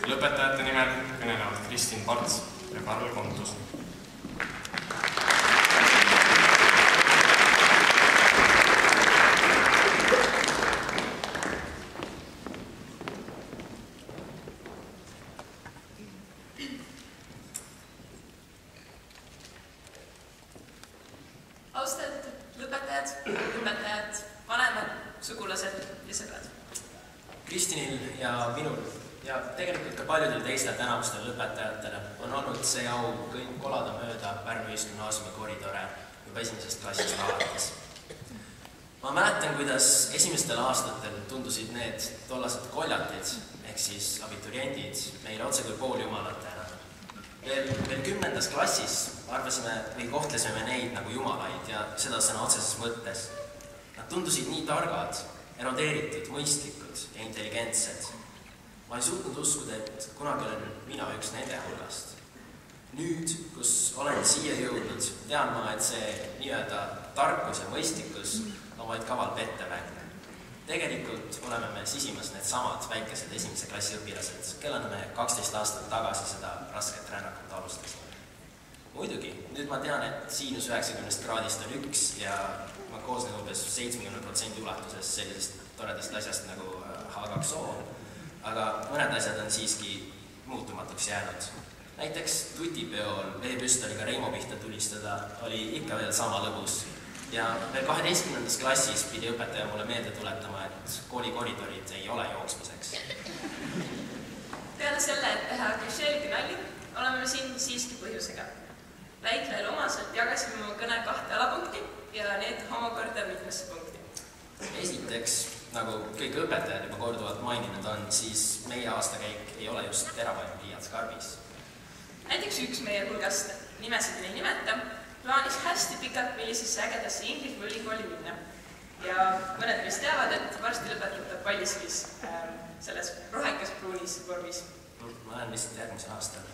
Lõpetajate nimel kõnelevad Kristin Parts ja Karl Kontus. Austatud lõpetajad, vanemad, sugulased ja sõbrad. Kristinil ja minul ja tegelikult ka paljudel teistel tänavustel lõpetajatele on olnud see au kolada mööda Pärnu Ühisgümnaasiumi koridore juba esimesest klassist alates. Ma mäletan, kuidas esimestel aastatel tundusid need tollased koljatid ehk siis abituriendid meile otse kui pooljumalatena. Veel 10. klassis arvasime või kohtlesime neid nagu jumalaid ja seda sõna otseses mõttes. Nad tundusid nii targad, erodeeritud, mõistlikud ja intelligentsed. Ma ei suutnud uskuda, et kunagi olen mina üks nende hulgast. Nüüd, kus olen siia jõudnud, tean ma, et see nii-öelda tarkus ja mõistlikkus on vaid kaval pettemäng. Tegelikult oleme me sisimas need samad väikesed esimese klassi õpilased, kellena me 12 aastat tagasi seda rasket rännakut alustasime. Muidugi, nüüd ma tean, et siinus 90 kraadist on üks ja ma koosnen umbes 70% ulatuses sellisest toredast asjast nagu H2O, aga mõned asjad on siiski muutumatuks jäänud. Näiteks tutipeol veepüstoliga Reimo pihta tulistada oli ikka veel sama lõbus. Ja veel 12. klassis pidi õpetaja mulle meelde tuletama, et kooli koridorid ei ole jooksmiseks. Peale selle, et teha klišeelgi nalli, oleme siin siiski põhjusega. Väiklejal omaselt jagasime oma kõne 2 alapunkti ja need omakorda mitmesse punkti. Esiteks, nagu kõik õpetajad juba korduvalt maininud on, siis meie aastakäik ei ole just teravaim pliiats karbis. Näiteks üks meie hulgast, nimesid ei nimeta, plaanis hästi pikalt millisesse ägedasse Inglismaa ülikooli minna. Ja mõned meist teavad, et varsti lõpetab ta Paldiskis selles rohekas-pruunis vormis. Ma olen vist järgmisel aastal.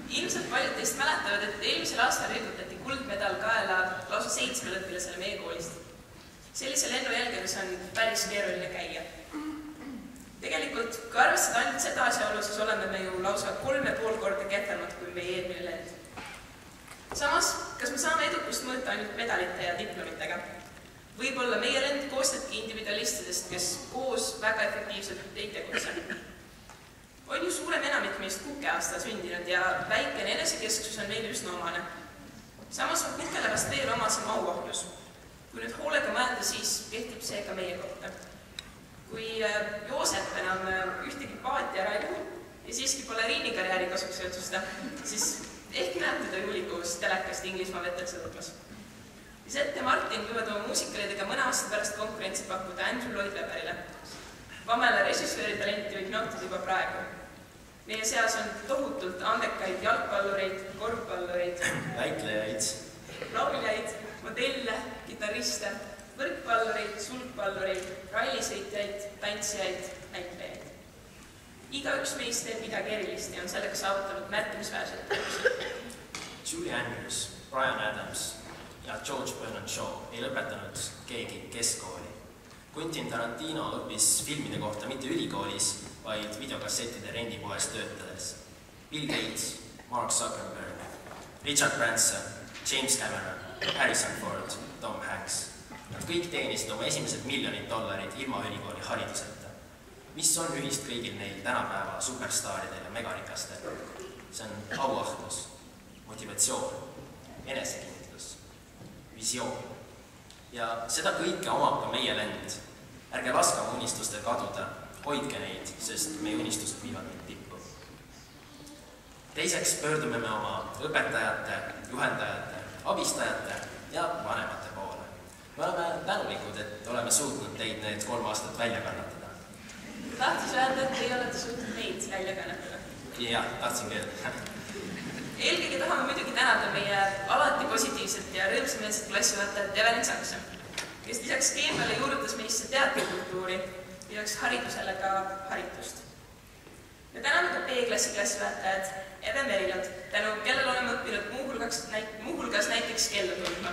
Ilmselt paljud teist mäletavad, et eelmisel aastal riputati kuldmedal kaela lausa 7 õpilasele meie koolist. Sellise lennu jälgemis on päris keeruline käia. Tegelikult, kui arvestada ainult seda asjaolu, siis oleme me ju lausa 3,5 korda kehvemad kui meie eelmine lend. Samas, kas me saame edukust mõõta ainult medalite ja diplomitega? Võib-olla meie lend koostabki individualistidest, kes koos väga efektiivselt ei tegutse. On ju suurem enamik meist kukeaasta sündinud ja väikene enesekesksus on meile üsna omane. Samas on kukele vast veel omasem auahlus. Kui nüüd hoolega mõelda, siis kehtib see ka meie kohta. Kui Joosep enam ühtegi paati ära ei puhu ja siiski baleriinikarjääri kasuks ei otsusta, siis ehk näeb teda juulikuus telekast Inglismaa vetel sõudmas. Lisette ja Martin võivad oma muusikaleidega mõne aasta pärast konkurentsi pakkuda Andrew Lloyd Webberile. Pamela režissööri talenti võib nautida juba praegu. Meie seas on tohutult andekaid jalgpallureid, korvpallureid, väiklejaid, lauljaid, modelle, kitarriste, võrkpallureid, sulgpallureid, rallisõitjaid, tantsijaid, näitlejaid. Igaüks meist teeb midagi erilist ja on sellega saavutanud märkimisväärselt tegusid. Julie Andrews, Brian Adams ja George Bernard Shaw ei lõpetanud keegi keskkooli. Quentin Tarantino õppis filmide kohta mitte ülikoolis, vaid videokassettide rendipoes töötades. Bill Gates, Mark Zuckerberg, Richard Branson, James Cameron, Harrison Ford, Tom Hanks. Nad kõik teenisid oma esimesed $1,000,000 ilma ülikooli hariduseta. Mis on ühist kõigil neil tänapäeva superstaaridel ja megarikastel? See on auahlus, motivatsioon, enesekindlus, visioon. Ja seda kõike omab ka meie lend. Ärge laske oma unistustel kaduda, hoidke neid, sest meie unistused viivad neid tippu. Teiseks pöördume me oma õpetajate, juhendajate, abistajate ja vanemate poole. Me oleme tänulikud, et oleme suutnud teid need 3 aastat välja kannatada. Tahtis öelda, et ei olete suutnud neid välja kannatada. Jah, tahtsin küll. Eelkõige tahame muidugi tänada meie alati positiivset ja rõõmsameelset klassivõttajat Evelyn Saksa, kes lisaks keemiale juurutas meisse teatrikultuuri, lisaks haridusele ka haritust. Me täname ka B-klassi klassivõttajad Eve Merilot, tänu kellel oleme õppinud muuhulgas näiteks kellu tundma.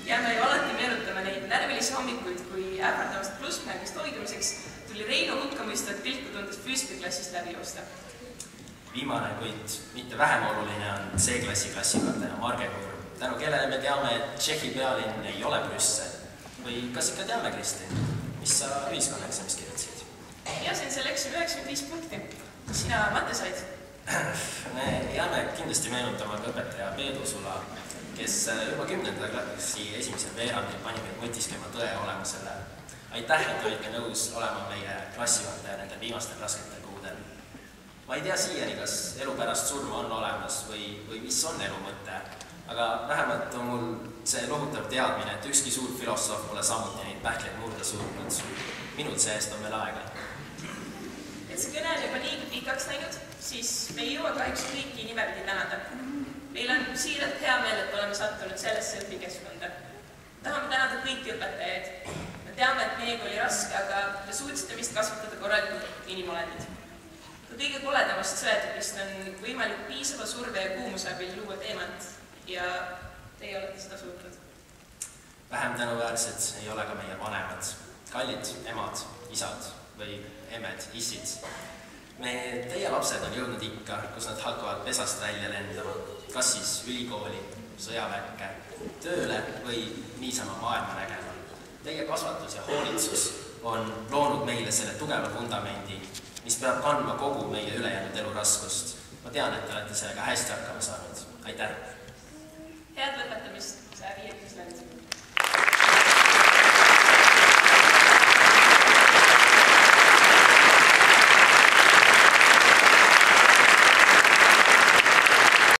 Jääme ju alati meenutama neid närvilisi hommikuid, kui ähvardamast plussmängist hoidumiseks tuli Reino hukkamõistvat pilku tundes füüsikaklassist läbi joosta. Viimane, kuid mitte vähem oluline on C-klassi klassikataja Marge Kurm, tänu kellele me teame, et Tšehhi pealinn ei ole Brüssel. Või kas ikka teame, Kristin, mis sa ühiskonnaeksamis kirjutasid? Ja sain selle eksami 95 punkti. Kas sina matte said? Me jääme kindlasti meenutama ka õpetaja Peedu Sula, kes juba 10. klassi esimesel veerandil pani meid mõtiskema tõe olemusele. Aitäh, et olite nõus olema meie klassijuhataja nendel viimastel rasketel kuudel. Ma ei tea siiani, kas elu pärast surma on olemas või mis on elu mõte, aga vähemalt on mul see lohutav teadmine, et ükski suur filosoof pole samuti neid pähkleid murda suutnud. Minut seest on veel aega. Et see kõne on juba liiga pikaks läinud, siis me ei jõua kahjuks kõiki nimepidi tänada. Meil on siiralt hea meel, et oleme sattunud sellesse õpikeskkonda. Tahame tänada kõiki õpetajaid. Me teame, et meiega oli raske, aga te suutsite vist kasvatada korralikult inimolendid. Ka kõige koledamast sõetupist on võimalik piisava surve ja kuumuse abil luua teemat ja teie olete seda suutnud. Vähem tänuväärsed ei ole ka meie vanemad, kallid emad, isad või emmed, issid. Teie lapsed on jõudnud ikka, kus nad hakkavad pesast välja lendama, kas siis ülikooli, sõjaväkke, tööle või niisama maailma nägema. Teie kasvatus ja hoolitsus on loonud meile selle tugeva fundamendi, mis peab kandma kogu meie ülejäänud elu raskust. Ma tean, et te olete sellega hästi hakkama saanud. Aitäh!